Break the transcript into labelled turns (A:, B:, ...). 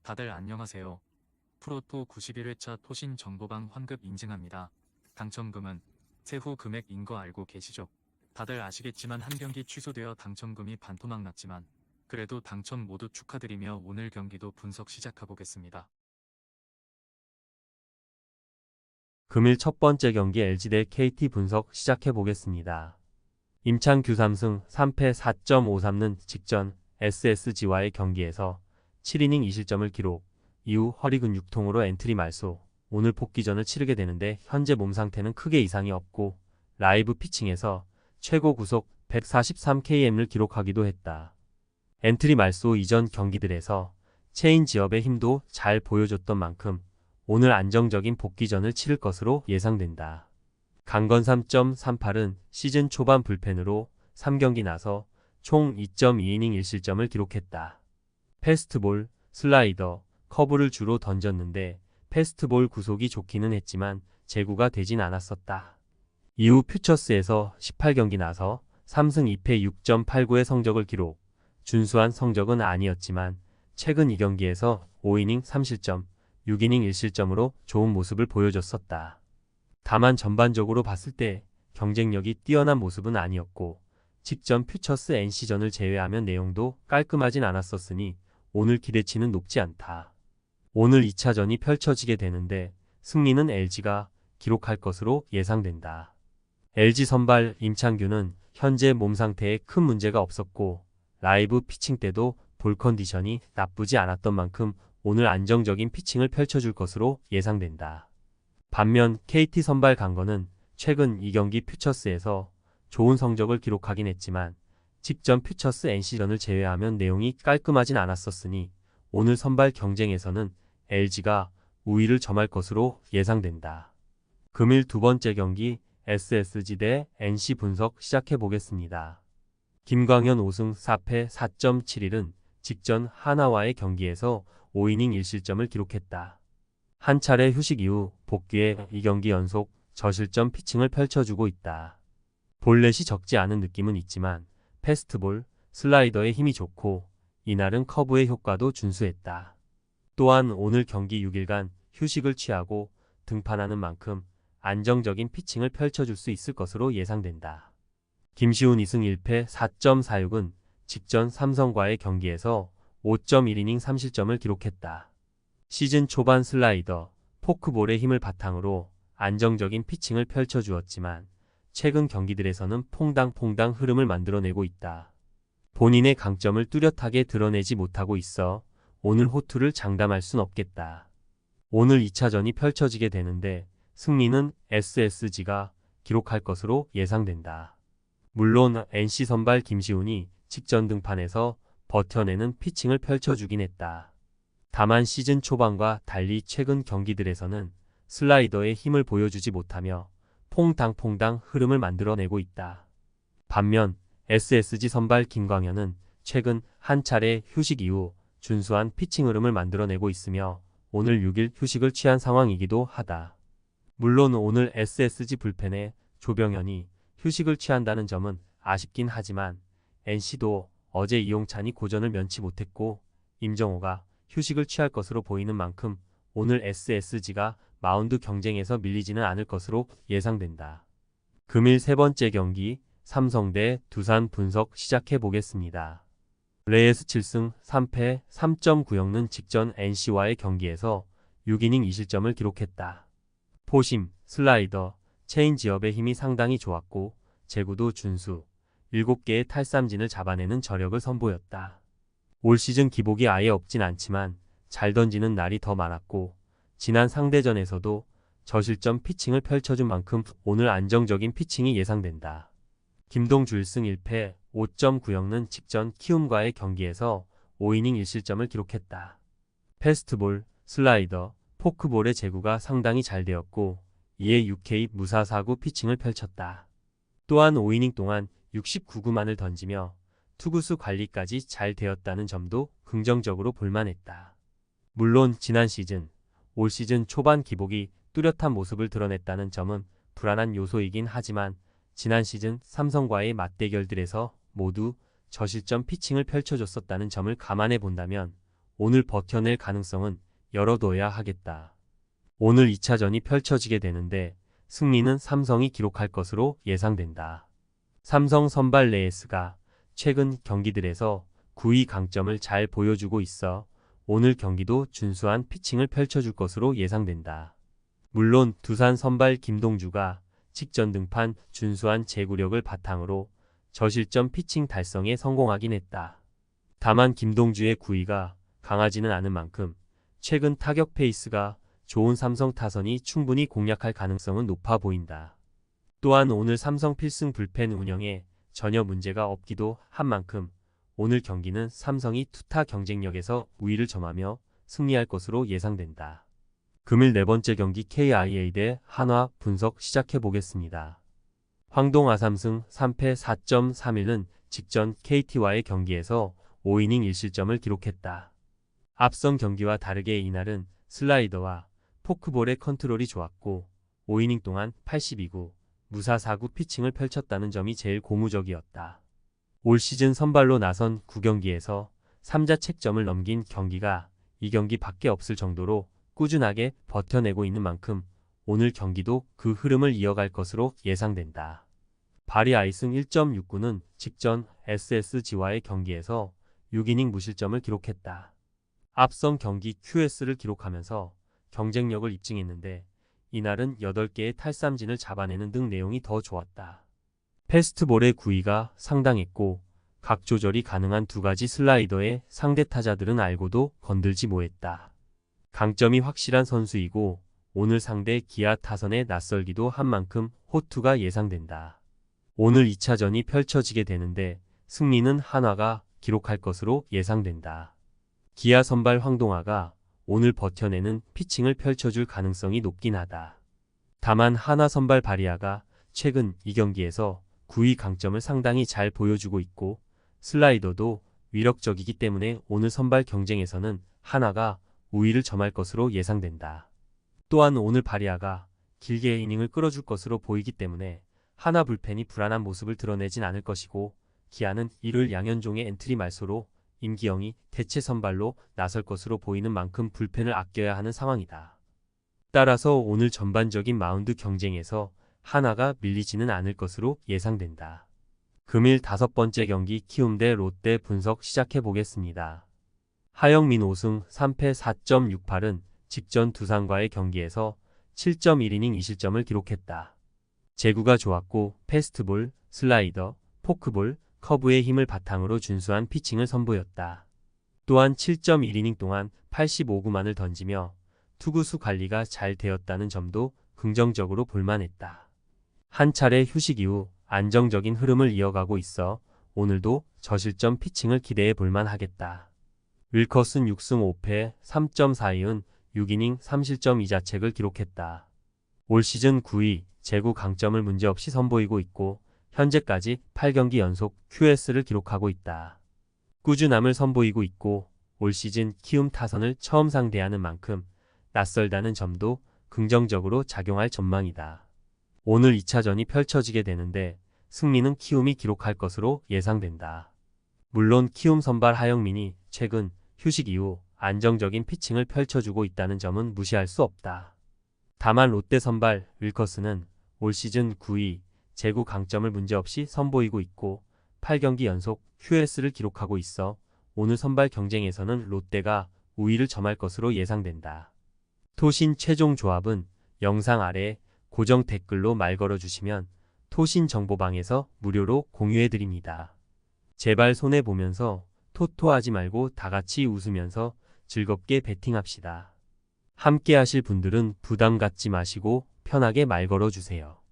A: 다들 안녕하세요. 프로토 91회차 토신 정보방 환급 인증합니다. 당첨금은 세후 금액인 거 알고 계시죠? 다들 아시겠지만 한 경기 취소되어 당첨금이 반토막 났지만 그래도 당첨 모두 축하드리며 오늘 경기도 분석 시작해보겠습니다.
B: 금일 첫 번째 경기 LG 대 KT 분석 시작해보겠습니다. 임창규 3승 3패 4.53는 직전 SSG와의 경기에서 7이닝 2실점을 기록, 이후 허리 근육통으로 엔트리 말소, 오늘 복귀전을 치르게 되는데 현재 몸 상태는 크게 이상이 없고 라이브 피칭에서 최고 구속 143km를 기록하기도 했다. 엔트리 말소 이전 경기들에서 체인 지업의 힘도 잘 보여줬던 만큼 오늘 안정적인 복귀전을 치를 것으로 예상된다. 강건 3.38은 시즌 초반 불펜으로 3경기 나서 총 2.2이닝 1실점을 기록했다. 패스트볼, 슬라이더, 커브를 주로 던졌는데 패스트볼 구속이 좋기는 했지만 제구가 되진 않았었다. 이후 퓨처스에서 18경기 나서 3승 2패 6.89의 성적을 기록, 준수한 성적은 아니었지만 최근 2경기에서 5이닝 3실점, 6이닝 1실점으로 좋은 모습을 보여줬었다. 다만 전반적으로 봤을 때 경쟁력이 뛰어난 모습은 아니었고 직전 퓨처스 NC전을 제외하면 내용도 깔끔하진 않았었으니 오늘 기대치는 높지 않다. 오늘 2차전이 펼쳐지게 되는데 승리는 LG가 기록할 것으로 예상된다. LG 선발 임창규는 현재 몸 상태에 큰 문제가 없었고 라이브 피칭 때도 볼 컨디션이 나쁘지 않았던 만큼 오늘 안정적인 피칭을 펼쳐줄 것으로 예상된다. 반면 KT 선발 강건은 최근 2경기 퓨처스에서 좋은 성적을 기록하긴 했지만 직전 퓨처스 NC전을 제외하면 내용이 깔끔하진 않았었으니 오늘 선발 경쟁에서는 LG가 우위를 점할 것으로 예상된다. 금일 두 번째 경기 SSG 대 NC 분석 시작해보겠습니다. 김광현 5승 4패 4.71은 직전 하나와의 경기에서 5이닝 1실점을 기록했다. 한 차례 휴식 이후 복귀해 2경기 연속 저실점 피칭을 펼쳐주고 있다. 볼넷이 적지 않은 느낌은 있지만 패스트볼, 슬라이더의 힘이 좋고 이날은 커브의 효과도 준수했다. 또한 오늘 경기 6일간 휴식을 취하고 등판하는 만큼 안정적인 피칭을 펼쳐줄 수 있을 것으로 예상된다. 김시훈 2승 1패 4.46은 직전 삼성과의 경기에서 5.1이닝 3실점을 기록했다. 시즌 초반 슬라이더, 포크볼의 힘을 바탕으로 안정적인 피칭을 펼쳐주었지만 최근 경기들에서는 퐁당퐁당 흐름을 만들어내고 있다. 본인의 강점을 뚜렷하게 드러내지 못하고 있어 오늘 호투를 장담할 순 없겠다. 오늘 2차전이 펼쳐지게 되는데 승리는 SSG가 기록할 것으로 예상된다. 물론 NC 선발 김시훈이 직전 등판에서 버텨내는 피칭을 펼쳐주긴 했다. 다만 시즌 초반과 달리 최근 경기들에서는 슬라이더의 힘을 보여주지 못하며 퐁당퐁당 흐름을 만들어내고 있다. 반면 SSG 선발 김광현은 최근 한 차례 휴식 이후 준수한 피칭 흐름을 만들어내고 있으며 오늘 6일 휴식을 취한 상황이기도 하다. 물론 오늘 SSG 불펜에 조병현이 휴식을 취한다는 점은 아쉽긴 하지만 NC도 어제 이용찬이 고전을 면치 못했고 임정호가 휴식을 취할 것으로 보이는 만큼 오늘 SSG가 마운드 경쟁에서 밀리지는 않을 것으로 예상된다. 금일 세 번째 경기 삼성 대 두산 분석 시작해보겠습니다. 레이스 7승 3패 3.90는 직전 NC와의 경기에서 6이닝 2실점을 기록했다. 포심, 슬라이더, 체인지업의 힘이 상당히 좋았고 제구도 준수, 7개의 탈삼진을 잡아내는 저력을 선보였다. 올 시즌 기복이 아예 없진 않지만 잘 던지는 날이 더 많았고 지난 상대전에서도 저실점 피칭을 펼쳐준 만큼 오늘 안정적인 피칭이 예상된다. 김동주 1승 1패 5.90는 직전 키움과의 경기에서 5이닝 1실점을 기록했다. 패스트볼, 슬라이더, 포크볼의 제구가 상당히 잘 되었고 이에 6K 무사사구 피칭을 펼쳤다. 또한 5이닝 동안 69구만을 던지며 투구수 관리까지 잘 되었다는 점도 긍정적으로 볼만했다. 물론 지난 시즌, 올 시즌 초반 기복이 뚜렷한 모습을 드러냈다는 점은 불안한 요소이긴 하지만 지난 시즌 삼성과의 맞대결들에서 모두 저실점 피칭을 펼쳐줬었다는 점을 감안해 본다면 오늘 버텨낼 가능성은 열어둬야 하겠다. 오늘 2차전이 펼쳐지게 되는데 승리는 삼성이 기록할 것으로 예상된다. 삼성 선발 레이스가 최근 경기들에서 구위 강점을 잘 보여주고 있어 오늘 경기도 준수한 피칭을 펼쳐줄 것으로 예상된다. 물론 두산 선발 김동주가 직전 등판 준수한 제구력을 바탕으로 저실점 피칭 달성에 성공하긴 했다. 다만 김동주의 구위가 강하지는 않은 만큼 최근 타격 페이스가 좋은 삼성 타선이 충분히 공략할 가능성은 높아 보인다. 또한 오늘 삼성 필승 불펜 운영에 전혀 문제가 없기도 한 만큼 오늘 경기는 삼성이 투타 경쟁력에서 우위를 점하며 승리할 것으로 예상된다. 금일 네 번째 경기 KIA 대 한화 분석 시작해 보겠습니다. 황동 아삼승 3패 4.31는 직전 KT와의 경기에서 5이닝 1실점을 기록했다. 앞선 경기와 다르게 이날은 슬라이더와 포크볼의 컨트롤이 좋았고 5이닝 동안 82구, 무사 4구 피칭을 펼쳤다는 점이 제일 고무적이었다. 올 시즌 선발로 나선 9경기에서 3자책점을 넘긴 경기가 이 경기 밖에 없을 정도로 꾸준하게 버텨내고 있는 만큼 오늘 경기도 그 흐름을 이어갈 것으로 예상된다. 발이 아이승 1.69는 직전 SSG와의 경기에서 6이닝 무실점을 기록했다. 앞선 경기 QS를 기록하면서 경쟁력을 입증했는데 이날은 8개의 탈삼진을 잡아내는 등 내용이 더 좋았다. 패스트볼의 구위가 상당했고 각 조절이 가능한 두 가지 슬라이더에 상대 타자들은 알고도 건들지 못했다. 강점이 확실한 선수이고 오늘 상대 기아 타선에 낯설기도 한 만큼 호투가 예상된다. 오늘 2차전이 펼쳐지게 되는데 승리는 한화가 기록할 것으로 예상된다. 기아 선발 황동아가 오늘 버텨내는 피칭을 펼쳐줄 가능성이 높긴 하다. 다만 한화 선발 바리아가 최근 이 경기에서 구위 강점을 상당히 잘 보여주고 있고 슬라이더도 위력적이기 때문에 오늘 선발 경쟁에서는 한화가 우위를 점할 것으로 예상된다. 또한 오늘 바리아가 길게 이닝을 끌어줄 것으로 보이기 때문에 한화 불펜이 불안한 모습을 드러내진 않을 것이고 기아는 일요일 양현종의 엔트리 말소로 임기영이 대체 선발로 나설 것으로 보이는 만큼 불펜을 아껴야 하는 상황이다. 따라서 오늘 전반적인 마운드 경쟁에서 한화가 밀리지는 않을 것으로 예상된다. 금일 5번째 경기 키움 대 롯데 분석 시작해 보겠습니다. 하영민 5승 3패 4.68은 직전 두산과의 경기에서 7.1이닝 2실점을 기록했다. 제구가 좋았고 패스트볼, 슬라이더, 포크볼, 커브의 힘을 바탕으로 준수한 피칭을 선보였다. 또한 7.1이닝 동안 85구만을 던지며 투구수 관리가 잘 되었다는 점도 긍정적으로 볼만했다. 한 차례 휴식 이후 안정적인 흐름을 이어가고 있어 오늘도 저실점 피칭을 기대해 볼만 하겠다. 윌커슨 6승 5패 3.42은 6이닝 3실점 2자책을 기록했다. 올 시즌 9위 제구 강점을 문제없이 선보이고 있고 현재까지 8경기 연속 QS를 기록하고 있다. 꾸준함을 선보이고 있고 올 시즌 키움 타선을 처음 상대하는 만큼 낯설다는 점도 긍정적으로 작용할 전망이다. 오늘 2차전이 펼쳐지게 되는데 승리는 키움이 기록할 것으로 예상된다. 물론 키움 선발 하영민이 최근 휴식 이후 안정적인 피칭을 펼쳐주고 있다는 점은 무시할 수 없다. 다만 롯데 선발 윌커스는 올 시즌 9위 제구 강점을 문제없이 선보이고 있고 8경기 연속 QS를 기록하고 있어 오늘 선발 경쟁에서는 롯데가 우위를 점할 것으로 예상된다. 토신 최종 조합은 영상 아래 고정 댓글로 말 걸어주시면 토신 정보방에서 무료로 공유해드립니다. 제발 손해보면서 토토하지 말고 다같이 웃으면서 즐겁게 베팅합시다. 함께 하실 분들은 부담 갖지 마시고 편하게 말 걸어주세요.